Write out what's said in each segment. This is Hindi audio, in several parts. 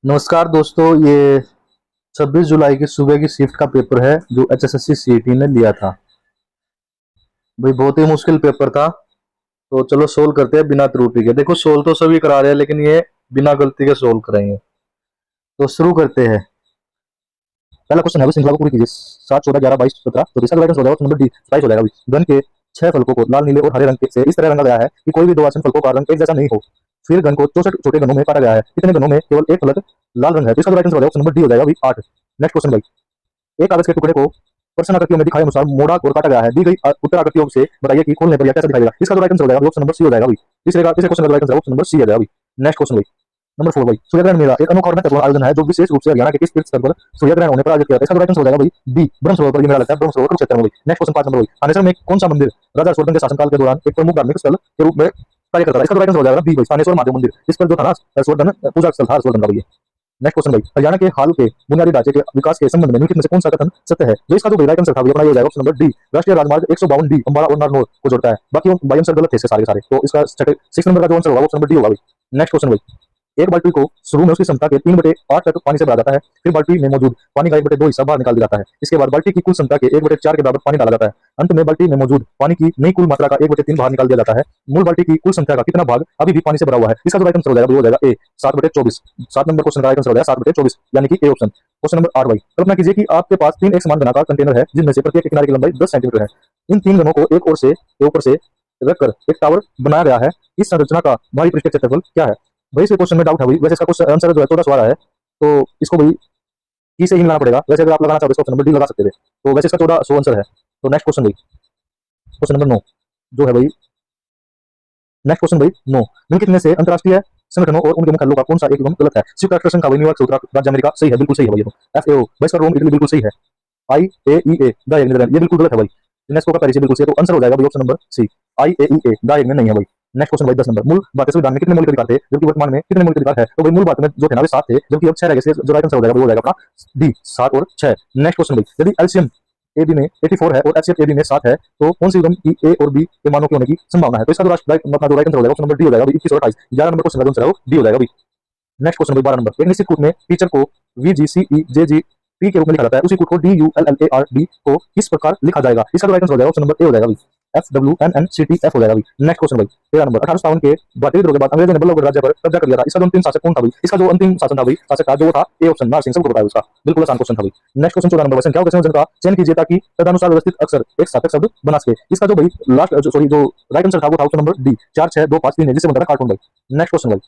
नमस्कार दोस्तों, ये 26 जुलाई की सुबह की शिफ्ट का पेपर है जो एचएसएससी सीईटी ने लिया था। भाई बहुत ही मुश्किल पेपर था। तो चलो सोल्व करते हैं बिना त्रुटि के। देखो सोल्व तो सभी करा रहे हैं लेकिन ये बिना गलती के सोल्व करेंगे। तो शुरू करते हैं। पहला क्वेश्चन है, श्रृंखला को पूरी कीजिए। 7 14 11 22 17। तो इसका राइट आंसर हो जाएगा ऑप्शन नंबर डी 27 हो जाएगा। गन के 6 फलकों को लाल नीले और हरे रंग से इस तरह रंगा गया है कि कोई भी दो आसन फलकों का रंग एक जैसा नहीं हो। फिर गन को 64 छोटे गनों में काटा गया है। कितने गनों में केवल एक फलक लाल रंग है? तो इसका राइट आंसर हो जाएगा ऑप्शन नंबर डी हो जाएगा 8। नेक्स्ट क्वेश्चन भाई, एक कागज के टुकड़े को प्रश्न आकृतियों में दिखाए अनुसार मोड़ा और काटा गया है। दी गई उत्तर आकृतियों से बताइए कि खोलने पर यह कैसा दिखाई देगा। इसका जो राइट आंसर हो जाएगा ऑप्शन नंबर सी हो जाएगा भाई। तीसरे क्वेश्चन का right answer option number c हो जाएगा भाई। नेक्स्ट क्वेश्चन भाई, नंबर 4 भाई, सूर्यग्रहण मेला एक अनोखा और महत्वपूर्ण आयोजन है जो विशेष रूप से हरियाणा के किस तीर्थ स्थल पर सूर्यग्रहण होने पर आयोजित किया जाता है। इसका राइट आंसर हो जाएगा भाई डी ब्रह्म सरोवर पर ये मेला लगता है, ब्रह्म सरोवर कुरुक्षेत्र में भाई। नेक्स्ट क्वेश्चन 5 नंबर भाई, थानेसर में कौन सा मंदिर राजा हर्षवर्धन के शासनकाल के दौरान एक प्रमुख धार्मिक स्थल के रूप में कार्य करता है। इसका राइट आंसर हो जाएगा बी भाई, थानेश्वर महादेव मंदिर। इस पर जो था ना हर्षवर्धन पूजा स्थल था हर्षवर्धन का भाई। नेक्स्ट क्वेश्चन भाई, हरियाणा के हाल के बुनियादी ढांचे के विकास के संबंध में निम्नलिखित में से कौन सा कथन सत्य है? जो इसका जो राइट आंसर था वो अपना ये हो जाएगा ऑप्शन नंबर डी राष्ट्रीय राजमार्ग 152 डी अंबाला और नारनौल को जोड़ता है। बाकी बाई आंसर गलत थे इसके सारे। तो इसका 6 नंबर का जो आंसर होगा ऑप्शन नंबर डी होगा भाई। नेक्स्ट क्वेश्चन भाई, एक बाल्टी को शुरू में उसकी क्षमता के 3/8 तक पानी से भरा जाता है। फिर बाल्टी में मौजूद पानी का 1/2 हिस्सा बाहर निकाल दिया जाता है। इसके बाद बाल्टी की कुल क्षमता के 1/4 के बराबर पानी डाला जाता है। अंत में बाल्टी में मौजूद पानी की नई कुल मात्रा का 1/3 बाहर निकाल दिया जाता है। मूल बाल्टी की कुल संख्या का कितना भाग अभी भी पानी से भरा हुआ है? इसका जो राइट आंसर हो जाएगा वो हो जाएगा ए 7/24। 7 नंबर क्वेश्चन का राइट आंसर हो जाएगा 7/24 यानी कि ए ऑप्शन। क्वेश्चन नंबर 8 भाई, कल्पना कीजिए कि आपके पास 3 एक समान घनाकार कंटेनर है जिनमें से प्रत्येक के किनारे की लंबाई 10 सेंटीमीटर है। इन 3 गनों को एक ओर से ऊपर से रखकर एक टावर बनाया गया है। इस संरचना का बाहरी पृष्ठ क्षेत्रफल क्या है? भाई इस क्वेश्चन में डाउट है भाई। वैसे इसका क्वेश्चन आंसर जो है 14 सवाल है तो इसको भाई की से ही मिलाना पड़ेगा। वैसे अगर आप लगाना चाहो तो ऑप्शन नंबर डी लगा सकते थे। तो वैसे इसका 1400 आंसर है। तो नेक्स्ट क्वेश्चन भाई, क्वेश्चन नंबर 9 जो है भाई, नेक्स्ट क्वेश्चन भाई 9, निम्नलिखित में से अंतरराष्ट्रीय संगठनों और उनके मुख्यालयों का कौन सा एक एवं गलत है? संयुक्त राष्ट्र संघ का भाई न्यूयॉर्क संयुक्त राज्य अमेरिका सही है, बिल्कुल सही है भाई। ये एफएओ भाई इसका रोम इटली बिल्कुल सही है। आईएईए द हेग नीदरलैंड ये बिल्कुल गलत है भाई। यूनेस्को का पेरिस बिल्कुल सही है। तो आंसर हो जाएगा भाई option number c IAEA the Hague में नहीं है भाई। नेक्स्ट क्वेश्चन भाई 10 नंबर, मूल भारतीय संविधान में कितने मौलिक अधिकार थे जबकि वर्तमान में कितने मौलिक अधिकार है? तो भाई मूल भारत में जो थे ना वे 7 थे जबकि अब 6 रह गए। जो राइट आंसर हो जाएगा वो हो जाएगा अपना डी 7 और 6। नेक्स्ट क्वेश्चन भाई, यदि एलसीएम ए बी में 84 है और एचसीएफ ए बी में 7 है तो कौन सी युग्म की ए और बी के मानों के होने की संभावना है? तो इसका जो राइट आंसर हो जाएगा ऑप्शन नंबर डी हो जाएगा 21 और 28। 11 नंबर क्वेश्चन का जो आंसर है वो डी हो जाएगा भाई। नेक्स्ट क्वेश्चन भाई 12 नंबर, एक निश्चित कूट में टीचर को VGCE JG P के रूप में लिखा जाता है, उसी कूट को DULLARD को किस प्रकार लिखा जाएगा? इसका राइट आंसर हो जाएगा ऑप्शन नंबर ए हो जाएगा भाई FWNNCTF हो जाएगा भाई। नेक्स्ट क्वेश्चन भाई 13 नंबर, 1857 के भारतीय विद्रोह के बाद अंग्रेजों ने बल्लभगढ़ राज्य पर कब्जा कर लिया था। इसका जो अंतिम शासक कौन था भाई? इसका जो अंतिम शासन था भाई शासक था जो था ए ऑप्शन नारसिंह, सबको पता है उसका, बिल्कुल आसान क्वेश्चन था भाई। नेक्स्ट क्वेश्चन 14 नंबर, संख्याओं के संयोजन का चयन कीजिए ताकि तदनुसार व्यवस्थित अक्षर एक सार्थक शब्द बना सके। इसका जो भाई लास्ट जो राइट आंसर था वो था ऑप्शन नंबर डी 4 6 2 5 3 है जिससे बनता है कार्टून भाई। नेक्स्ट क्वेश्चन भाई,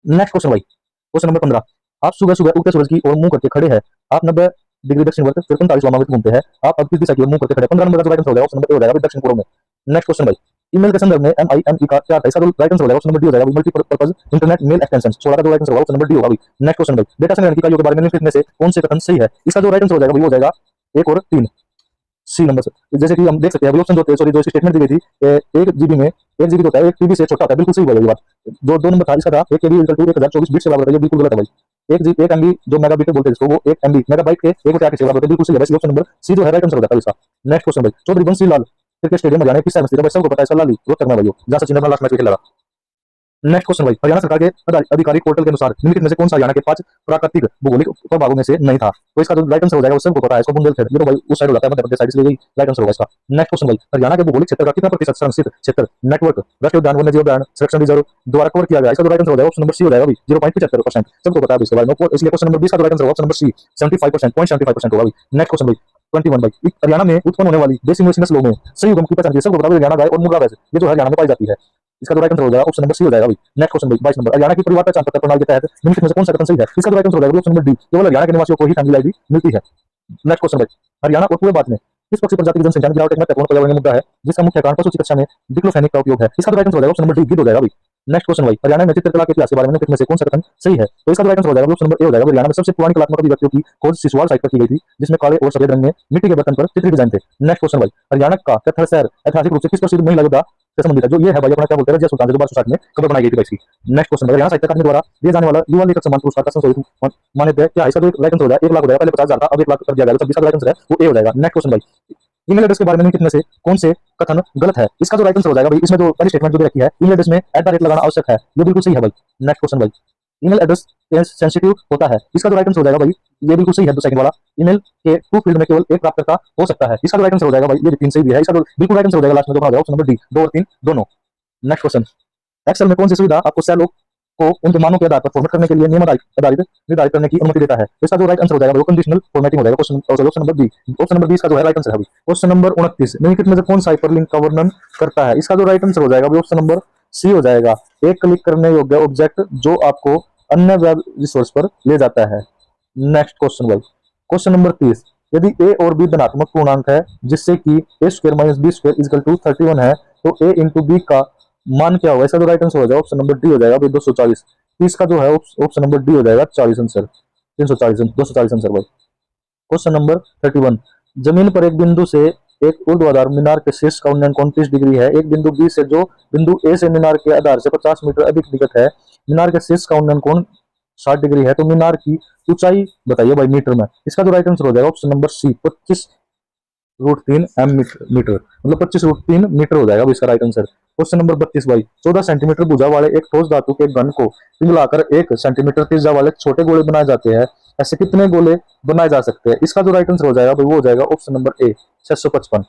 नेक्स्ट क्वेश्चन भाई, क्वेश्चन नंबर 15, आप सुबह सुबह उगते सूरज की ओर मुंह करके खड़े हैं। आप 90 डिग्री दक्षिण वर्त फिर 45 वामावर्त घूमते हैं। आप अब किस दिशा की ओर मुंह करके खड़े हैं? 15 नंबर का राइट आंसर हो जाएगा ऑप्शन नंबर ए हो जाएगा दक्षिण पूर्व में। नेक्स्ट क्वेश्चन भाई, ईमेल के संदर्भ में MIME का क्या अर्थ है? इसका राइट आंसर हो जाएगा ऑप्शन नंबर डी हो जाएगा मल्टीपर्पज इंटरनेट मेल एक्सटेंशन। 16 का जो राइट आंसर होगा ऑप्शन नंबर डी होगा भाई। नेक्स्ट क्वेश्चन भाई, डेटा संग्रहण की इकाइयों के बारे में निम्नलिखित में से कौन से कथन सही है? इसका जो राइट आंसर हो जाएगा वो हो जाएगा 1 और 3 सी नंबर से। जैसे कि हम देख सकते हैं ऑप्शन जो इसकी स्टेटमेंट दी गई थी 1 जीबी में 1 जीबी होता है 1 टीबी से छोटा होता है, बिल्कुल सही है ये बात। जो 2 नंबर था इसका था 1 केबी इक्वल टू 1024 बिट से बराबर है, ये बिल्कुल गलत है भाई। 1 एमबी जो मेगाबिट बोलते हैं इसको वो 1 एमबी मेगाबाइट के 1/8 से बराबर है, बिल्कुल सही है। ऑप्शन नंबर सी जो है राइट आंसर हो जाता है इसका। नेक्स्ट क्वेश्चन भाई, चौधरी बंसी लाल क्रिकेट स्टेडियम हरियाणा किस शहर में स्थित है? सबको पता है सलाली रोहतक में भाई, जहां सचिन ने लास्ट मैच खेला। नेक्स्ट क्वेश्चन भाई, हरियाणा सरकार के आधिकारिक पोर्टल के अनुसार निम्नलिखित में से कौन सा हरियाणा के 5 प्राकृतिक भौगोलिक प्रभागों में से नहीं था? तो इसका जो राइट आंसर हो जाएगा वो सबको पता है, इसको बुंदेलखंड, ये तो भाई उस साइड हो जाता है मध्य प्रदेश साइड, इसलिए यही राइट आंसर होगा इसका। नेक्स्ट क्वेश्चन भाई, हरियाणा के भौगोलिक क्षेत्र का कितना प्रतिशत संरक्षित क्षेत्र नेटवर्क राष्ट्रीय उद्यान वन्यजीव उद्यान संरक्षण रिजर्व द्वारा कवर किया गया? इसका जो राइट आंसर हो जाएगा ऑप्शन नंबर सी हो जाएगा भाई 0.75%। सबको पता है इसके बारे में, इसलिए क्वेश्चन नंबर 20 का राइट आंसर होगा ऑप्शन नंबर सी 75% होगा भाई। नेक्स्ट क्वेश्चन भाई 21 भाई, हरियाणा में उत्पन्न होने वाली देसी मवेशी नस्लों में सही युग्म की पहचान कीजिए। सबको पता है हरियाणा गाय और मुर्गा भैंस ये जो हरियाणा में पाई जाती है। इसका जो राइट आंसर हो जाएगा ऑप्शन नंबर सी हो जाएगा भाई। नेक्स्ट क्वेश्चन भाई 22 नंबर, हरियाणा की परिवार पहचान पत्र प्रणाली के तहत निम्नलिखित में से कौन सा कथन सही है? इसका जो राइट आंसर हो जाएगा ऑप्शन नंबर डी, केवल हरियाणा के निवासियों को ही फैमिली आईडी मिलती है। नेक्स्ट क्वेश्चन भाई, हरियाणा और पूरे भारत में किस पक्षी प्रजाति की जनसंख्या में गिरावट एक महत्वपूर्ण पर्यावरणीय मुद्दा है जिसका मुख्य कारण पशु चिकित्सा में डिक्लोफेनिक का उपयोग है? इसका जो राइट आंसर हो जाएगा ऑप्शन नंबर डी हो जाएगा भाई। नेक्स्ट क्वेश्चन भाई, हरियाणा में चित्रकला के इतिहास के बारे में निम्नलिखित में से कौन सा कथन सही है? तो इसका जो राइट आंसर हो जाएगा ऑप्शन नंबर ए हो जाएगा। हरियाणा में सबसे पुरानी कलात्मक अभिव्यक्तियों की खोज सिसवाल साइट पर की गई थी जिसमें काले और सफेद रंग में मिट्टी के बर्तन पर चित्र डिजाइन थे। नेक्स्ट क्वेश्चन भाई, हरियाणा का कैथल शहर ऐतिहासिक रूप से किस प्रसिद्ध महिला योद्धा से संबंधित है? जो ये है भाई अपना क्या बोलते हैं रजिया सुल्तान जो 1260 में कब बनाई गई थी इसकी। नेक्स्ट क्वेश्चन भाई, हरियाणा साहित्य अकादमी द्वारा दिए जाने वाला युवा लेखक सम्मान पुरस्कार का संशोधित मान्यता क्या है? इसका जो राइट आंसर हो जाएगा 1 लाख हो जाएगा, पहले 50,000 था अब 1 लाख कर दिया गया। 26 का राइट आंसर है वो ए हो जाएगा। नेक्स्ट क्वेश्चन भाई, ईमेल एड्रेस के बारे में कितने से कौन से कथन गलत है? इसका जो राइट आंसर हो जाएगा भाई, इसमें जो पहली स्टेटमेंट जो दे रखी है, ईमेल एड्रेस में @ लगाना आवश्यक है, ये बिल्कुल सही है भाई। नेक्स्ट क्वेश्चन भाई, ईमेल एड्रेस सेंसिटिव होता है, इसका जो राइट आंसर हो जाएगा भाई, ये बिल्कुल सही है। दो सेकंड वाला, ईमेल के टू फील्ड में केवल एक प्राप्तकर्ता हो सकता है, इसका जो राइट आंसर हो जाएगा भाई, ये भी 3 सही भी है। इसका जो बिल्कुल राइट आंसर हो जाएगा लास्ट में जो हो जाएगा ऑप्शन नंबर डी, 2 और 3 दोनों। नेक्स्ट क्वेश्चन, एक्सेल में कौन सी सुविधा आपको सेलों को उनके मानों के आधार पर फॉर्मेट करने के लिए नियम आधारित निर्धारित करने की अनुमति देता है? तो इसका जो राइट आंसर हो जाएगा वो कंडीशनल फॉर्मेटिंग हो जाएगा। Option number b, option number b इसका जो है राइट आंसर है भाई। क्वेश्चन नंबर 29, निम्नलिखित में से कौन सा हाइपरलिंक का वर्णन करता है? इसका जो राइट आंसर हो जाएगा वो ऑप्शन नंबर सी हो जाएगा, एक क्लिक करने योग्य ऑब्जेक्ट जो आपको अन्य वेब रिसोर्स पर ले जाता है। नेक्स्ट क्वेश्चन भाई, क्वेश्चन नंबर 30, यदि a और b धनात्मक पूर्णांक है जिससे कि a² - b² = 31 है, तो a इंटू बी का मान क्या होगा? इसका जो राइट आंसर हो जाएगा ऑप्शन नंबर डी हो जाएगा भाई, 240। 30 का जो है ऑप्शन नंबर डी हो जाएगा 40 आंसर, 340 240 आंसर भाई। क्वेश्चन नंबर 31, जमीन पर एक बिंदु से एक ऊर्ध्वाधर मीनार के शीर्ष का उन्नयन कोण 30 डिग्री है। एक बिंदु बी से जो बिंदु ए से मीनार के आधार से 50 मीटर अधिक निकट है, मीनार के शीर्ष का उन्नयन कोण 60 डिग्री है, तो मीनार की ऊंचाई बताइए भाई मीटर में। इसका जो राइट आंसर हो जाएगा ऑप्शन नंबर सी, 25√3 मीटर, मतलब 25√3 मीटर हो जाएगा इसका राइट आंसर। क्वेश्चन नंबर 32 भाई, 14 सेंटीमीटर भुजा वाले एक ठोस धातु के घन को पिघलाकर 1 सेंटीमीटर त्रिज्या वाले छोटे गोले बनाए जाते हैं, ऐसे कितने गोले बनाए जा सकते हैं? इसका जो राइट आंसर हो जाएगा भाई वो हो जाएगा ऑप्शन नंबर ए, 655।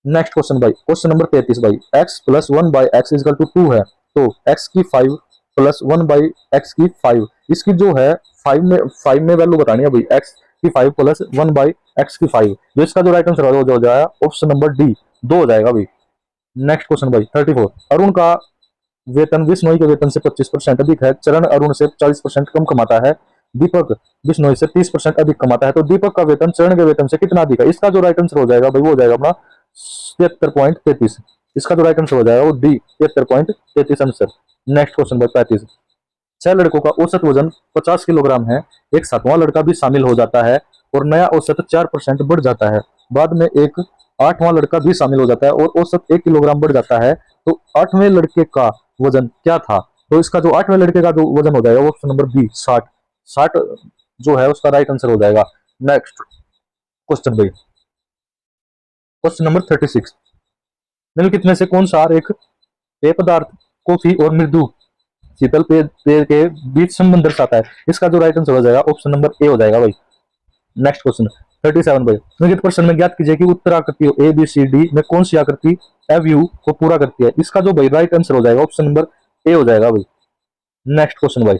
नेक्स्ट क्वेश्चन भाई, क्वेश्चन नंबर 33 भाई, x + 1/x = 2 है, तो x की 5 + 1/x की 5, इसकी जो है 5 में वैल्यू बतानी है भाई, x की 5 + 1/x की 5, जो इसका जो राइट आंसर हो जाएगा ऑप्शन नंबर डी, 2 हो जाएगा भाई। नेक्स्ट क्वेश्चन भाई 34, अरुण का वेतन बिश्नोई के वेतन से 25% अधिक है, चरण अरुण से 40% कम कमाता है, दीपक बिश्नोई से 30% अधिक कमाता है, तो दीपक का वेतन चरण के वेतन से कितना अधिक है? इसका जो राइट आंसर हो जाएगा भाई वो हो जाएगा अपना 73.33। इसका जो राइट आंसर हो जाएगा वो डी, 73.33 आंसर। नेक्स्ट क्वेश्चन भाई 35, 6 लड़कों का औसत वजन 50 किलोग्राम है, एक 7वां लड़का भी शामिल हो जाता है और नया औसत 4% बढ़ जाता है, बाद में एक 8वां लड़का भी शामिल हो जाता है और औसत 1 किलोग्राम बढ़ जाता है, तो 8वें लड़के का वजन क्या था? तो इसका जो 8वें लड़के का जो वजन हो जाएगा वो ऑप्शन नंबर बी, 60 जो है उसका राइट आंसर हो जाएगा। नेक्स्ट क्वेश्चन भाई, क्वेश्चन नंबर 36, निम्नलिखित में से कौन सा एक पेय पदार्थ कॉफी और मृदु शीतल पेय के बीच संबंध दर्शाता है? इसका जो राइट आंसर हो जाएगा ऑप्शन नंबर ए हो जाएगा भाई। नेक्स्ट क्वेश्चन 37 भाई, निम्नलिखित प्रश्न में ज्ञात कीजिए कि उत्तर आकृतियों ए बी सी डी में कौन सी आकृति अवयव को पूरा करती है? इसका जो भाई राइट आंसर हो जाएगा ऑप्शन नंबर ए हो जाएगा भाई। नेक्स्ट क्वेश्चन भाई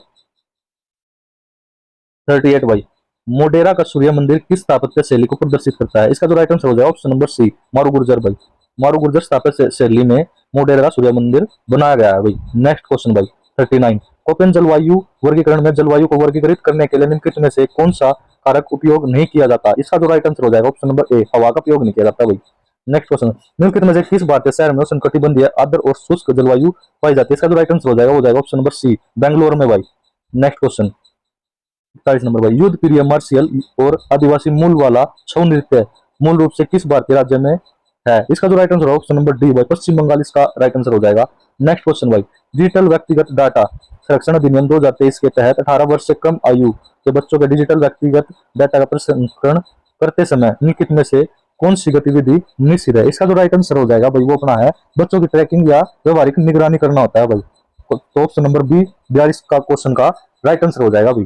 38 भाई, मोढेरा का सूर्य मंदिर किस स्थापत्य शैली को प्रदर्शित करता है? इसका जो राइट आंसर हो जाएगा ऑप्शन नंबर सी, मारू गुर्जर भाई। मारू गुर्जर स्थापत्य शैली में मोढेरा का सूर्य मंदिर बनाया गया है भाई। नेक्स्ट क्वेश्चन भाई 39, कोपेन जलवायु वर्गीकरण में जलवायु को वर्गीकृत करने के लिए निम्नलिखित में से कौन सा कारक उपयोग नहीं किया जाता? इसका जो राइट आंसर हो जाएगा ऑप्शन नंबर ए, हवा का उपयोग नहीं किया जाता भाई। नेक्स्ट क्वेश्चन, निम्नलिखित में से किस भारतीय शहर में उष्णकटिबंधीय आर्द्र और शुष्क जलवायु पाई जाती है? इसका जो राइट आंसर हो जाएगा ऑप्शन नंबर सी, बेंगलोर में भाई। नेक्स्ट क्वेश्चन 41 नंबर भाई, युद्ध प्रिय मार्शियल और आदिवासी मूल वाला छऊ नृत्य मूल रूप से किस भारतीय राज्य में है? इसका जो राइट आंसर है ऑप्शन नंबर डी भाई, पश्चिम बंगाल इसका राइट आंसर हो जाएगा। नेक्स्ट क्वेश्चन भाई, डिजिटल व्यक्तिगत डाटा संरक्षण अधिनियम 2023 के तहत 18 वर्ष से कम आयु के बच्चों के डिजिटल व्यक्तिगत डाटा का प्रसंस्करण करते समय निम्नलिखित में से कौन सी गतिविधि निषिद्ध है? इसका जो राइट आंसर हो जाएगा भाई वो अपना है बच्चों की ट्रैकिंग या व्यवहारिक निगरानी करना होता है भाई। तो ऑप्शन नंबर बी 42 का क्वेश्चन का राइट आंसर हो जाएगा भाई,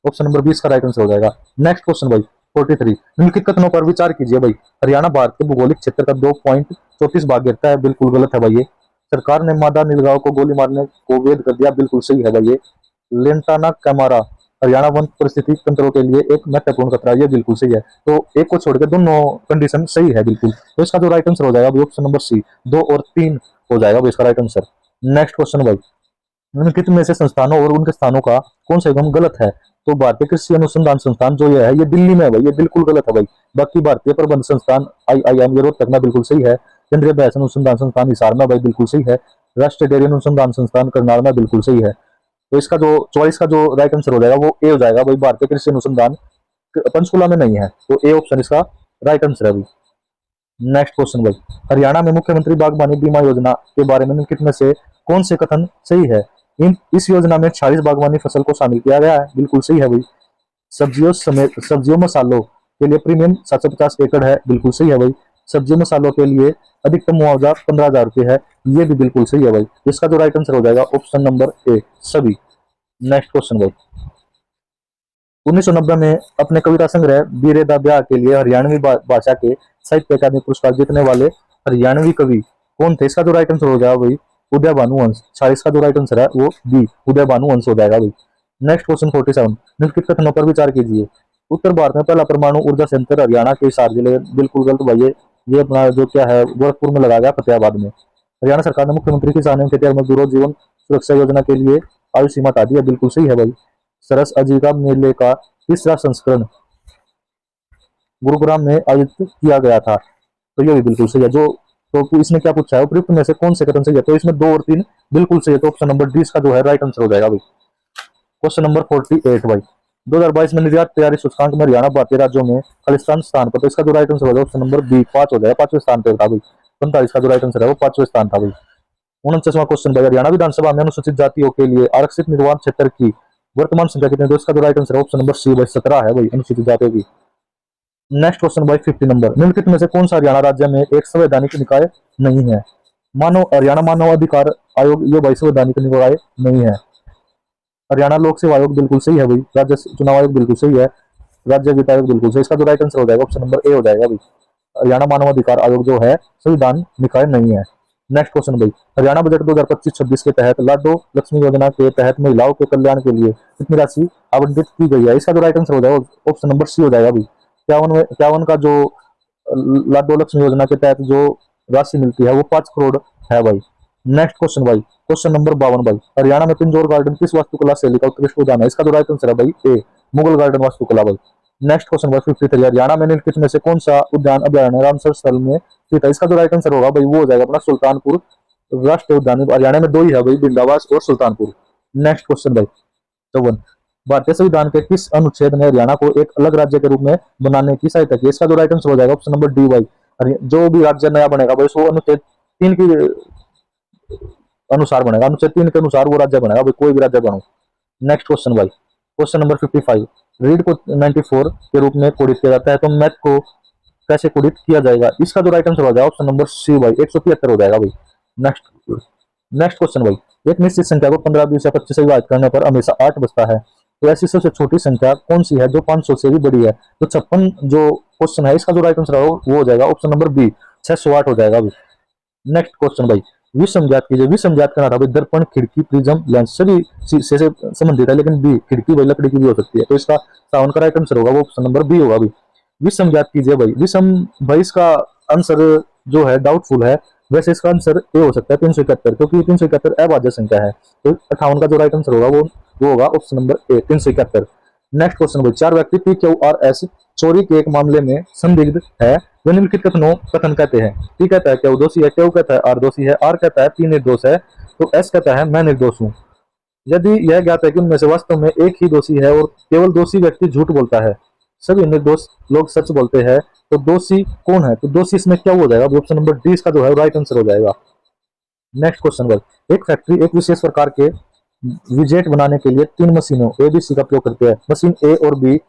ऑप्शन नंबर 20 का राइट आंसर हो जाएगा। नेक्स्ट क्वेश्चन भाई 43, निम्नलिखित कथनों पर विचार कीजिए भाई, हरियाणा भारत के भौगोलिक क्षेत्र का 2.34 भाग घेरता है, बिल्कुल गलत है भाई ये। सरकार ने मादा नीलगांव को गोली मारने को वैध कर दिया, बिल्कुल सही है भाई ये। लेंटाना कैमारा हरियाणा वन परिस्थिति तंत्रों के लिए एक महत्वपूर्ण खतरा है, ये बिल्कुल सही है। तो एक को छोड़कर दोनों कंडीशन सही है बिल्कुल, तो इसका जो राइट आंसर हो जाएगा ऑप्शन नंबर सी, 2 और 3 हो जाएगा इसका राइट आंसर। नेक्स्ट क्वेश्चन भाई, निम्नलिखित में से संस्थानों और उनके स्थानों का कौन सा एवं गलत है? तो भारतीय कृषि अनुसंधान संस्थान जो ये है ये दिल्ली में है भाई, ये बिल्कुल गलत है भाई। बाकी भारतीय प्रबंध संस्थान IIM ये रोहतक में बिल्कुल सही है। केंद्रीय बहस अनुसंधान संस्थान हिसार में भाई बिल्कुल सही है। राष्ट्रीय डेयरी अनुसंधान संस्थान करनाल में बिल्कुल सही है। तो इसका जो 44 का जो राइट आंसर हो जाएगा वो ए हो जाएगा भाई, भारतीय कृषि अनुसंधान पंचकुला में नहीं है, तो ए ऑप्शन इसका राइट आंसर है भाई। नेक्स्ट क्वेश्चन भाई, हरियाणा में मुख्यमंत्री बागवानी बीमा योजना के बारे में निम्नलिखित में से कौन से कथन सही है? इस योजना में 40 बागवानी फसल को शामिल किया गया है, बिल्कुल सही है भाई। सब्जियों समेत सब्जियों मसालों के लिए प्रीमियम 750 एकड़ है, बिल्कुल सही है भाई। सब्जी मसालों के लिए अधिकतम मुआवजा 15,000 रुपये है। ये भी बिल्कुल सही है भाई। इसका जो राइट आंसर हो जाएगा ऑप्शन नंबर ए सभी। नेक्स्ट क्वेश्चन भाई, 1990 में अपने कविता संग्रह बीरे दा ब्याह के लिए हरियाणवी भाषा के साहित्य अकादमी पुरस्कार जीतने वाले हरियाणवी कवि कौन थे? इसका जो राइट आंसर हो जाएगा भाई उदय भानुवंश। 40 का जो राइट आंसर है वो बी उदय भानुवंश हो जाएगा भाई। नेक्स्ट क्वेश्चन 47, निम्नलिखित कथनों पर विचार कीजिए। उत्तर भारत में पहला परमाणु ऊर्जा संयंत्र हरियाणा के हिसार जिले, बिल्कुल गलत भाई। ये अपना जो क्या है गोरखपुर में लगाया गया, फतेहाबाद में। हरियाणा सरकार ने मुख्यमंत्री किसान एवं खेतिहर मजदूरों जीवन सुरक्षा योजना के लिए आयु सीमा हटा दी है, बिल्कुल सही है भाई। सरस आजीविका मेले का तीसरा संस्करण गुरुग्राम में आयोजित किया गया था, तो ये भी बिल्कुल सही है। जो तो इसने क्या पूछा है, उपयुक्त में से कौन से कथन सही है? तो इसमें 2 और 3 बिल्कुल सही है, तो ऑप्शन नंबर डी इसका जो है राइट आंसर हो जाएगा भाई। क्वेश्चन नंबर 48 भाई, 2022 में निर्यात तैयारी सूचकांक में हरियाणा भारतीय राज्यों में खालिस्तान स्थान पर, तो इसका जो राइट आंसर होगा ऑप्शन नंबर बी 5 हो जाएगा, 5वें स्थान पर था भाई। 45 का जो राइट आंसर है वो 5वें स्थान था भाई। 49वां क्वेश्चन भाई, हरियाणा विधानसभा में अनुसूचित जातियों के लिए आरक्षित निर्वाचन क्षेत्र की वर्तमान संख्या कितनी है? तो इसका जो राइट आंसर है ऑप्शन नंबर सी भाई 17 है भाई अनुसूचित जातियों की। नेक्स्ट क्वेश्चन भाई 50 नंबर, निम्नलिखित में से कौन सा हरियाणा राज्य में एक संवैधानिक निकाय नहीं है? हरियाणा मानव अधिकार आयोग ये भाई संवैधानिक निकाय नहीं है। हरियाणा लोक सेवा आयोग बिल्कुल सही है भाई। राज्य चुनाव आयोग बिल्कुल सही है। राज्य वित्त आयोग बिल्कुल सही। इसका जो राइट आंसर हो जाएगा ऑप्शन नंबर ए हो जाएगा भाई। हरियाणा मानव अधिकार आयोग जो है संविधान निकाय नहीं है। नेक्स्ट क्वेश्चन भाई, हरियाणा बजट 2025-26 के तहत लाडो लक्ष्मी योजना के तहत महिलाओं के कल्याण के लिए कितनी राशि आवंटित की गई है? इसका जो राइट आंसर हो जाएगा ऑप्शन नंबर सी हो जाएगा भाई। 51 का जो लाडो लक्ष्मी योजना के तहत जो राशि मिलती है वो 5 करोड़ है भाई। नेक्स्ट क्वेश्चन भाई, क्वेश्चन नंबर 52 भाई, हरियाणा में पिंजौर गार्डन किस वास्तुकला शैली का उत्कृष्ट उदाहरण है? इसका जो राइट आंसर है भाई ए मुगल गार्डन वास्तुकला भाई। नेक्स्ट क्वेश्चन भाई 53, हरियाणा में निम्नलिखित में से कौन सा उद्यान अभ्यारण्य रामसर स्थल में स्थित है? इसका जो राइट आंसर होगा भाई वो हो जाएगा अपना सुल्तानपुर राष्ट्रीय उद्यान। हरियाणा में 2 ही है भाई, बिंदावास और सुल्तानपुर। नेक्स्ट क्वेश्चन भाई 54, भारतीय संविधान के किस अनुच्छेद ने हरियाणा को एक अलग राज्य के रूप में बनाने की सहायता की? इसका जो राइट आंसर हो जाएगा ऑप्शन नंबर डी भाई। जो भी राज्य नया बनेगा भाई वो अनुच्छेद 3 की अनुसार बनेगा, अनुच्छेद 3 के अनुसार वो राज्य बनेगा भाई, कोई भी राज्य बनो। नेक्स्ट क्वेश्चन भाई, क्वेश्चन नंबर 55, रीड को 94 के रूप में कोडित किया जाता है, तो मैथ को कैसे कोडित किया जाएगा? इसका जो राइट आंसर हो जाएगा ऑप्शन नंबर सी भाई 173 हो जाएगा भाई। नेक्स्ट नेक्स्ट क्वेश्चन भाई, एक निश्चित संख्या को 15, 20 या 25 से विभाजित करने पर हमेशा 8 बचता है, तो ऐसी सबसे छोटी संख्या कौन सी है जो 500 से भी बड़ी है? तो 56 जो क्वेश्चन है इसका जो राइट आंसर है वो हो जाएगा ऑप्शन नंबर बी 608 हो जाएगा भाई। नेक्स्ट क्वेश्चन भाई, विषम ज्ञात कीजिए। विषम ज्ञात करना था भाई, दर्पण, खिड़की, प्रिज्म, लेंस सभी शीशे से संबंधित है, लेकिन बी खिड़की भाई लकड़ी की भी हो सकती है, तो इसका 57 का राइट आंसर होगा वो ऑप्शन नंबर बी होगा भाई। विषम ज्ञात कीजिए भाई, विषम भाई इसका आंसर जो है डाउटफुल है, वैसे इसका आंसर ए हो सकता है 371, क्योंकि 371 अभाज्य संख्या है, तो 58 का जो राइट आंसर होगा वो होगा ऑप्शन नंबर ए 371। नेक्स्ट क्वेश्चन भाई, 4 व्यक्ति पी क्यू आर एस चोरी के एक मामले में संदिग्ध है, वे निम्नलिखित कथन कहते हैं। पी कहता है क्यू दोषी है, क्यू कहता है आर दोषी है, आर कहता है पी निर्दोष है, तो एस कहता है मैं निर्दोष हूँ। यदि यह ज्ञात है कि उनमें से वास्तव में एक ही दोषी है और केवल दोषी व्यक्ति झूठ बोलता है, सभी निर्दोष लोग सच बोलते हैं, तो दोषी कौन है? तो दोषी इसमें क्या हो जाएगा? ऑप्शन नंबर डी इसका जो है राइट आंसर हो जाएगा। नेक्स्ट क्वेश्चन भाई, एक फैक्ट्री एक विशेष प्रकार के विजेट बनाने के लिए 3 मशीनों ABC का प्रयोग करते हैं। मशीन ए और बी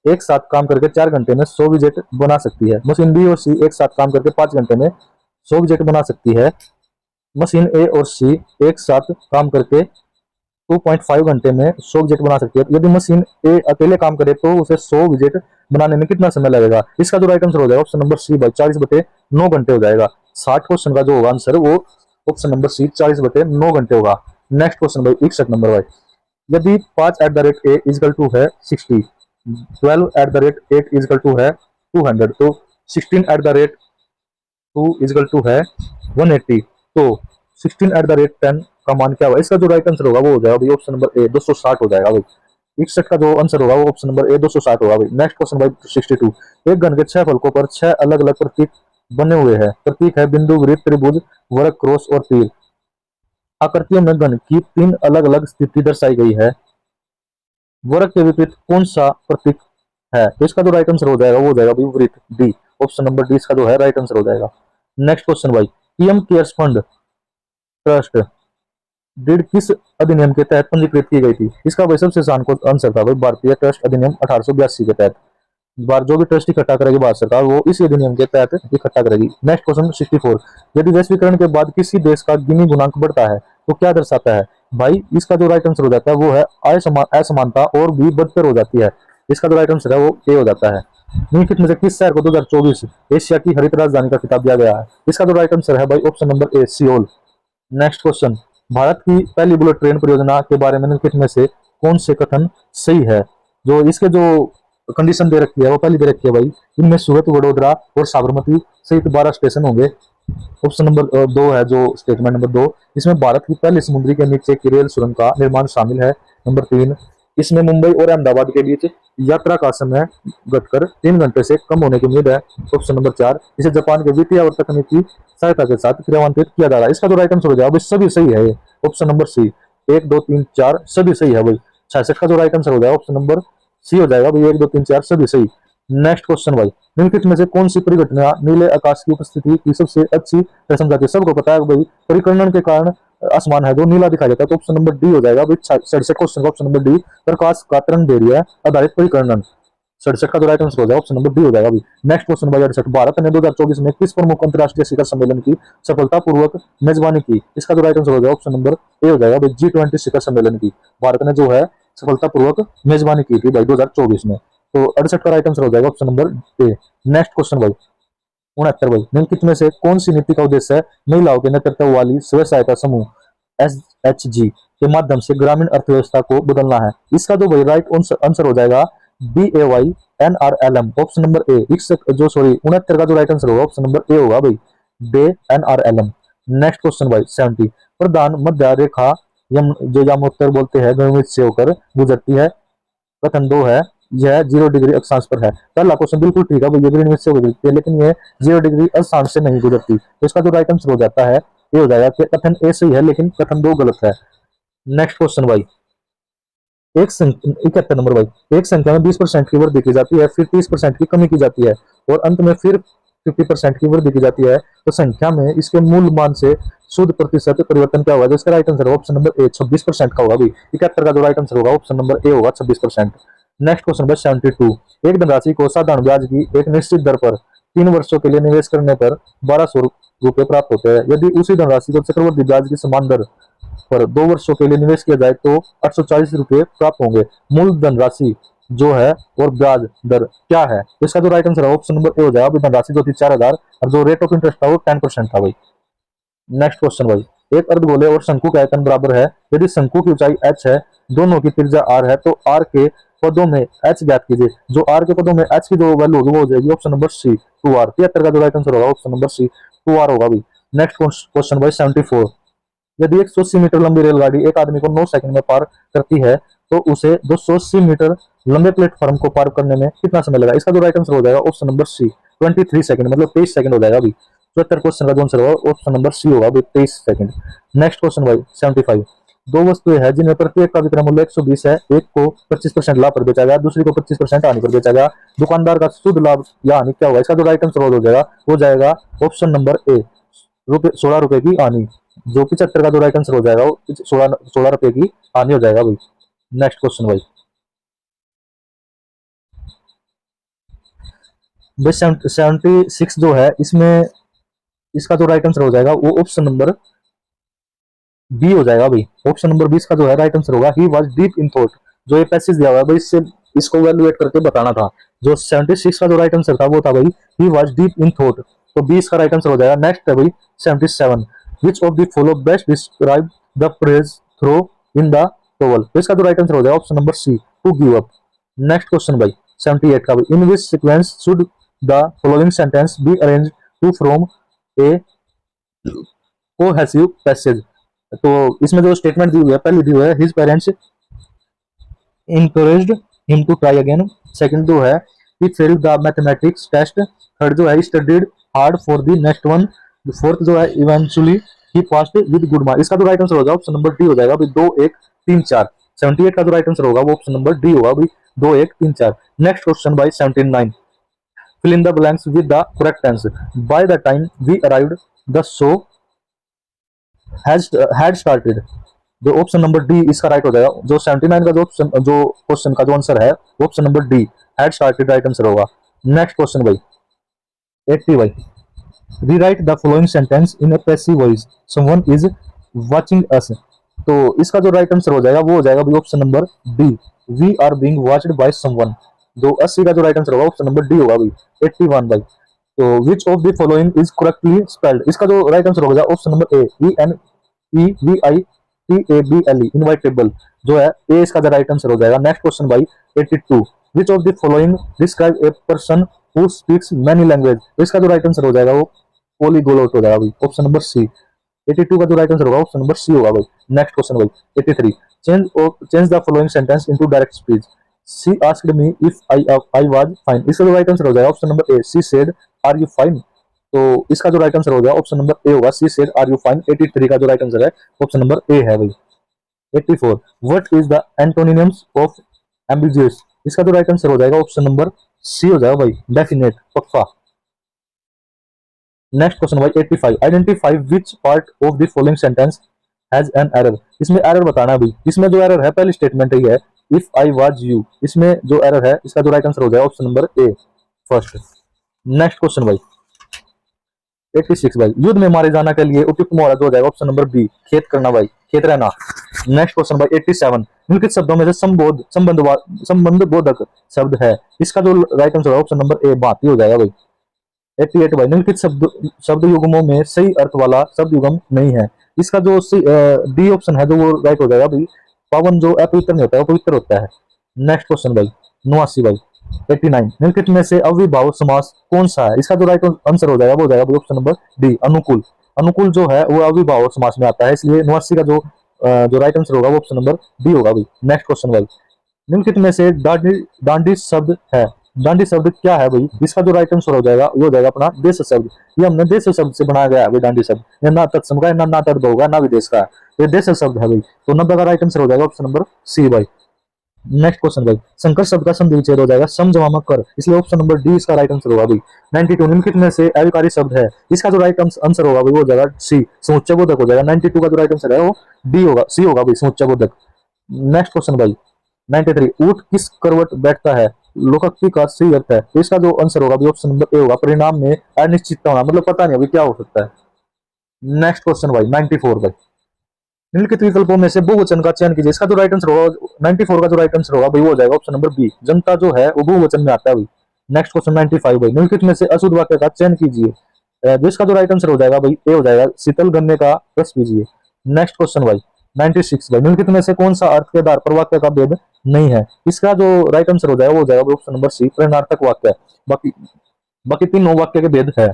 एक साथ काम करके 4 घंटे में 100 विजेट बना सकती है। मशीन बी और सी एक साथ काम करके 5 घंटे में 100 विजेट बना सकती है। मशीन ए और सी एक साथ काम करके 2.5 घंटे में 100 विजेट बना सकती है। यदि मशीन ए अकेले काम करे तो उसे 100 विजेट बनाने में कितना समय लगेगा? इसका जो राइट आंसर हो जाएगा ऑप्शन नंबर सी भाई 40/9 घंटे हो जाएगा। 60 क्वेश्चन का जो होगा आंसर वो ऑप्शन नंबर सी 40/9 घंटे होगा। नेक्स्ट क्वेश्चन भाई 61 नंबर भाई, यदि 5 @ a = है 60, 12 @ 8 = है 200, तो 16 @ 2 = है 180, तो 16 @ 10 का मान क्या होगा? इसका जो राइट आंसर होगा वो हो जाएगा भाई ऑप्शन नंबर ए 260 हो जाएगा भाई। 61 का जो आंसर होगा वो ऑप्शन नंबर ए 260 होगा भाई। नेक्स्ट क्वेश्चन भाई 62, एक घन के 6 फलकों पर 6 अलग अलग प्रतीक बने हुए हैं। प्रतीक है बिंदु, वृत्त, त्रिभुज, वर्ग, क्रॉस और तीर। आकृतियों में घन की 3 अलग अलग स्थिति दर्शाई गई है, वर्ग के विपरीत कौन सा प्रतीक है? तो इसका जो राइट आंसर हो जाएगा वो हो जाएगा भाई वृत्त, डी ऑप्शन नंबर डी इसका जो है राइट आंसर हो जाएगा। नेक्स्ट क्वेश्चन भाई, PM CARES fund trust deed किस अधिनियम के तहत पंजीकृत की गई थी? इसका भाई सबसे आसान आंसर था भाई भारतीय ट्रस्ट अधिनियम 1882 के तहत। बार जो भी ट्रस्ट इकट्ठा करेगी भारत सरकार वो इस अधिनियम के तहत इकट्ठा करेगी। नेक्स्ट क्वेश्चन 64, यदि वैश्वीकरण के बाद किसी देश का गिनी गुणांक बढ़ता है तो क्या दर्शाता है? भाई इसका जो राइट आंसर हो जाता है वो है असमानता और भी बदतर हो जाती है। इसका जो राइट आंसर है वो ए हो जाता है। निम्नलिखित में से किस शहर को 2024 एशिया की हरित राजधानी का खिताब दिया गया है? इसका जो राइट आंसर है भाई ऑप्शन नंबर ए सियोल। नेक्स्ट क्वेश्चन, भारत की पहली बुलेट ट्रेन परियोजना के बारे में निम्नलिखित में से कौन से कथन सही है? जो इसके जो कंडीशन दे रखी है वो पहली दे रखी है भाई, इनमें सूरत, वडोदरा और साबरमती सहित 12 स्टेशन होंगे। ऑप्शन नंबर 2 है जो स्टेटमेंट नंबर 2, इसमें भारत की पहली समुद्री के नीचे की रेल सुरंग का निर्माण शामिल है। नंबर 3, इसमें मुंबई और अहमदाबाद के बीच यात्रा का समय घटकर 3 घंटे से कम होने की उम्मीद है। ऑप्शन नंबर 4, इसे जापान के वित्तीय और तकनीकी सहायता के साथ क्रियान्वित किया जा रहा है। इसका जो राइट आंसर हो जाएगा सभी सही है। ऑप्शन नंबर सी, 1 2 3 4 सभी सही है भाई। 66 का जो राइट आंसर हो जाएगा ऑप्शन नंबर सी हो जाएगा भाई, 1 2 3 4 सभी सही। नेक्स्ट क्वेश्चन भाई, निम्नलिखित में से कौन सी परिघटना नीले आकाश की उपस्थिति की सबसे अच्छी तरह समझाती है? सबको पता है भाई, परिकर्णन के कारण आसमान है जो नीला दिखाई देता है, तो ऑप्शन नंबर डी हो जाएगा भाई। 67 क्वेश्चन का ऑप्शन नंबर डी, प्रकाश का तरंग दैर्ध्य आधारित परिकर्णन। 67 का जो राइट आंसर हो जाएगा ऑप्शन नंबर डी हो जाएगा भाई। नेक्स्ट क्वेश्चन भाई 68, भारत ने 2024 में किस प्रमुख अंतर्राष्ट्रीय शिखर सम्मेलन की सफलतापूर्वक मेजबानी की? इसका जो राइट आंसर हो जाएगा ऑप्शन नंबर ए हो जाएगा भाई, G20 शिखर सम्मेलन की भारत ने जो है सफलतापूर्वक मेजबानी की थी भाई 2024 में। तो 68 का राइट आंसर हो जाएगा ऑप्शन नंबर ए। नेक्स्ट क्वेश्चन भाई 69 भाई, निम्नलिखित में से कौन सी नीति का उद्देश्य है महिलाओं के नेतृत्व वाली स्वयं सहायता समूह SHG के माध्यम से ग्रामीण अर्थव्यवस्था को बदलना है? इसका जो भाई राइट आंसर हो जाएगा BAYNRLM, ऑप्शन नंबर ए। जो सॉरी 69 का जो राइट आंसर होगा ऑप्शन नंबर ए होगा भाई, BANRLM। नेक्स्ट क्वेश्चन भाई 70, प्रधान मध्य रेखा जो यमोत्तर बोलते हैं ग्रीनविच से होकर गुजरती है, कथन 2 है यह 0 डिग्री अक्षांश पर है। पहला क्वेश्चन बिल्कुल ठीक है भाई, ये ग्रीनविच से गुजरती है लेकिन ये 0 डिग्री अक्षांश से नहीं गुजरती, तो इसका जो राइट आंसर हो जाता है ये हो जाएगा कि कथन ए सही है लेकिन कथन 2 गलत है। नेक्स्ट क्वेश्चन भाई 71 नंबर भाई, एक संख्या में 20% की वृद्धि की जाती है, फिर 30% की कमी की जाती है और अंत में फिर 50% की वृद्धि की जाती है, तो संख्या में इसके मूल मान से शुद्ध प्रतिशत परिवर्तन क्या होगा? तो इसका राइट आंसर होगा ऑप्शन नंबर ए, 26% का होगा भाई। 71 का जो राइट आंसर होगा ऑप्शन नंबर ए होगा, 26%। नेक्स्ट क्वेश्चन नंबर 72, एक धनराशि को साधारण ब्याज की एक निश्चित दर पर 3 वर्षों के लिए निवेश करने पर 1200 रुपए प्राप्त होते हैं। यदि उसी धनराशि को चक्रवृद्धि ब्याज की समान दर पर 2 वर्षों के लिए निवेश किया जाए तो 840 रुपए प्राप्त होंगे। मूल धनराशि जो है और ब्याज दर क्या है? तो इसका जो राइट आंसर है ऑप्शन नंबर ए हो जाएगा। धनराशि जो थी 4000 और जो रेट ऑफ इंटरेस्ट था वो 10% था भाई। नेक्स्ट क्वेश्चन भाई, एक अर्धगोले और शंकु का आयतन बराबर है, यदि शंकु की ऊंचाई h है, दोनों की त्रिज्या r है, तो r के पदों में h ज्ञात कीजिए। जो r के पदों में h की जो वैल्यू होगी वो हो जाएगी ऑप्शन नंबर सी 2r। 73 का जो राइट आंसर होगा ऑप्शन नंबर सी 2r होगा भाई। नेक्स्ट क्वेश्चन भाई 74, यदि 180 मीटर लंबी रेलगाड़ी एक आदमी को 9 सेकंड में पार करती है तो उसे 280 मीटर लंबे प्लेटफॉर्म को पार करने में कितना समय लगा? इसका जो राइट आंसर हो जाएगा ऑप्शन नंबर सी 23 सेकंड, मतलब 23 सेकंड हो जाएगा अभी। 74 क्वेश्चन का जो आंसर होगा ऑप्शन नंबर सी होगा अभी, 23 सेकंड। नेक्स्ट क्वेश्चन भाई 75, दो वस्तुएं हैं जिनमें प्रत्येक का विक्रय मूल्य 120 है, एक को 25% लाभ पर बेचा गया, दूसरी को 25% हानि पर बेचा गया, दुकानदार का शुद्ध लाभ या हानि क्या होगा? इसका जो राइट आंसर हो जाएगा ऑप्शन नंबर ए, 16 रुपए की हानि। जो 75 का जो राइट आंसर हो जाएगा वो 16 रुपए की हानि हो जाएगा भाई। नेक्स्ट क्वेश्चन भाई 76 जो है इसमें इसका जो राइट आंसर हो जाएगा वो ऑप्शन नंबर बी हो जाएगा भाई। ऑप्शन नंबर 20 का जो है राइट आंसर होगा he was deep in thought. जो ये पैसेज दिया हुआ है भाई इससे इसको वैल्यूएट करके बताना था। जो 76 का जो राइट आंसर था वो था भाई he was deep in thought, तो 20 का राइट आंसर हो जाएगा। नेक्स्ट है भाई 77, which of the follow best describe the phrase throw in the towel. तो इसका जो राइट आंसर हो जाएगा option number C to give up. Next question भाई 78 का भाई, in which sequence should the following sentence be arranged to from a cohesive passage. तो इसमें जो स्टेटमेंट दी हुई है पहली दी हुई है his parents encouraged him to try again, second जो है he failed the mathematics test, third जो है he studied hard for the next one, fourth जो है eventually he passed with good mark। इसका जो राइट आंसर होगा ऑप्शन नंबर डी हो जाएगा भाई 2 1 3 4। 78 का जो राइट आंसर होगा वो ऑप्शन नंबर डी होगा भाई 2 1 3 4। नेक्स्ट क्वेश्चन भाई 79, fill in the blanks with the correct tense, by the time we arrived the show had started। जो ऑप्शन नंबर डी इसका राइट हो जाएगा। जो 79 का जो क्वेश्चन का जो आंसर है option number D had started right answer होगा। नेक्स्ट क्वेश्चन भाई 80 भाई, rewrite the following sentence in a passive voice, someone is watching us. तो इसका जो राइट आंसर हो जाएगा वो हो जाएगा भाई option number d, we are being watched by someone. जो 80 का जो राइट आंसर होगा ऑप्शन नंबर डी होगा भाई। 81 भाई, तो which of the following is correctly spelled, इसका जो राइट आंसर होगा option number a, ENEVITABLE, inevitable जो है ए इसका राइट आंसर हो जाएगा। नेक्स्ट क्वेश्चन भाई 82, विच of the following describe a person who speaks many language, तो इसका जो राइट आंसर हो जाएगा वो पॉलीग्लोट हो जाएगा भाई, ऑप्शन नंबर सी। 82 का जो राइट आंसर होगा ऑप्शन नंबर सी होगा भाई। नेक्स्ट क्वेश्चन भाई 83, change the following sentence into direct speech, she asked me if I was fine, इसका जो राइट आंसर हो जाएगा option number a, she said are you fine. तो इसका जो राइट आंसर हो जाएगा ऑप्शन नंबर ए होगा, she said are you fine. 83 का जो राइट आंसर है ऑप्शन नंबर ए है भाई। 84, what is the antonyms of ambiguous, इसका जो राइट आंसर हो जाएगा ऑप्शन नंबर सी हो जाएगा भाई, डेफिनेट, पक्का। नेक्स्ट क्वेश्चन भाई 85, identify which part of the following sentence has an error, इसमें एरर बताना भाई। इसमें जो एरर है पहली स्टेटमेंट ही है इफ आई वाज यू, इसमें जो एरर है इसका जो राइट आंसर हो जाएगा ऑप्शन नंबर ए, फर्स्ट। नेक्स्ट क्वेश्चन भाई 86 भाई, युद्ध में मारे जाना के लिए उपयुक्त मुहावरा जो हो जाएगा ऑप्शन नंबर बी, खेत करना भाई, खेत रहना। नेक्स्ट क्वेश्चन भाई 87, निम्नलिखित शब्दों में से संबंध बोधक शब्द है, इसका जो राइट आंसर है ऑप्शन नंबर ए, भांति हो जाएगा भाई। 88 भाई, निम्नलिखित शब्द युग्मों में सही अर्थ वाला शब्द युग्म नहीं है, इसका जो डी ऑप्शन है जो वो राइट हो जाएगा भाई, पावन जो अपवित्र नहीं होता है वो पवित्र होता है। नेक्स्ट क्वेश्चन भाई 89 भाई 89, निम्नलिखित में से अविभाव समास कौन सा है, इसका जो राइट आंसर हो जाएगा वो हो जाएगा ऑप्शन नंबर डी, अनुकूल। अनुकूल जो है वो अविभाव समास में आता है, इसलिए 89 का जो राइट आंसर होगा वो ऑप्शन नंबर डी होगा भाई। नेक्स्ट क्वेश्चन भाई, निम्नलिखित में से डांडी शब्द है, डांडी शब्द क्या है भाई, इसका जो राइट आंसर हो जाएगा वो हो जाएगा अपना देश शब्द। ये हमने देश शब्द से बनाया गया है भाई डांडी शब्द, ये ना तत्सम का है, ना तर्द होगा, ना विदेश का है, ये देश शब्द है भाई। तो 90 का राइट आंसर हो जाएगा ऑप्शन नंबर सी भाई। नेक्स्ट क्वेश्चन भाई, संकर शब्द का संधि विच्छेद हो जाएगा समझवामा कर, इसलिए ऑप्शन नंबर डी इसका राइट आंसर होगा भाई। 92, निम्नलिखित में से अविकारी शब्द है, इसका जो राइट आंसर होगा भाई वो हो जाएगा सी, समुच्चय बोधक हो जाएगा। 92 का जो राइट आंसर है वो डी होगा, सी होगा भाई, समुच्चय बोधक। नेक्स्ट क्वेश्चन भाई 93, ऊंट किस करवट बैठता है, लोकोक्ति का सही अर्थ है, तो इसका जो आंसर होगा ऑप्शन नंबर ए होगा, परिणाम में अनिश्चितता होना, मतलब पता नहीं अभी क्या हो सकता है। नेक्स्ट क्वेश्चन भाई 94 भाई, निम्नलिखित विकल्पों में से बहुवचन का चयन कीजिए, इसका जो राइट आंसर होगा 94 का जो राइट आंसर होगा भाई वो हो जाएगा ऑप्शन नंबर बी, जनता जो है वो बहुवचन में आता है भाई। नेक्स्ट क्वेश्चन 95 भाई, निम्नलिखित में से अशुद्ध वाक्य का चयन कीजिए, जो इसका जो राइट आंसर हो जाएगा भाई ए हो जाएगा, शीतल गन्ने का रस पीजिए। नेक्स्ट क्वेश्चन भाई 96 भाई, निम्नलिखित में से कौन सा अर्थ के आधार पर वाक्य का भेद नहीं है, इसका जो राइट आंसर हो जाएगा वो हो जाएगा ऑप्शन नंबर सी, प्रेरणार्थक वाक्य है, बाकी तीनों वाक्य के भेद है।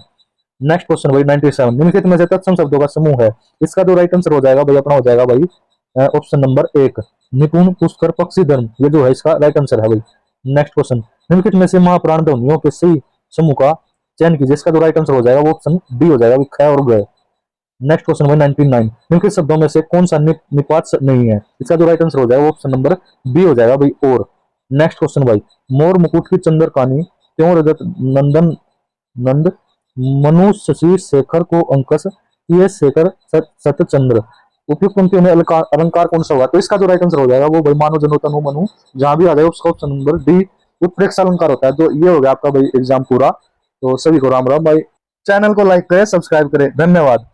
नेक्स्ट क्वेश्चन भाई 97, निम्नलिखित में से तत्सम शब्दों का समूह है, इसका जो राइट आंसर हो जाएगा भाई अपना हो जाएगा भाई ऑप्शन नंबर एक, निपुण पुष्कर पक्षी धर्म, ये जो है इसका राइट आंसर है भाई। नेक्स्ट क्वेश्चन, निम्नलिखित में से महाप्राण ध्वनियों के सही समूह का चयन कीजिए, इसका जो राइट आंसर हो जाएगा वो ऑप्शन डी हो जाएगा, ख और ग। नेक्स्ट क्वेश्चन भाई 99, निम्नलिखित शब्दों में से कौन सा निपात नहीं है, इसका जो राइट आंसर हो जाएगा वो ऑप्शन नंबर बी हो जाएगा भाई, और। नेक्स्ट क्वेश्चन भाई, मोर मुकुट की चंद्रकानी क्यों रजत नंदन नंद मनु शशि शेखर को अंकस किए शेखर सतचंद्र, उपयुक्त पंक्तियों में अलंकार कौन सा होगा, तो इसका जो राइट आंसर हो जाएगा वो भाई मानो जनो तनु मनु, जहां भी आ जाएगा उसका ऑप्शन नंबर डी उत्प्रेक्षा अलंकार होता है। तो ये हो गया आपका भाई एग्जाम पूरा। तो सभी को राम राम भाई, चैनल को लाइक करें, सब्सक्राइब करें, धन्यवाद।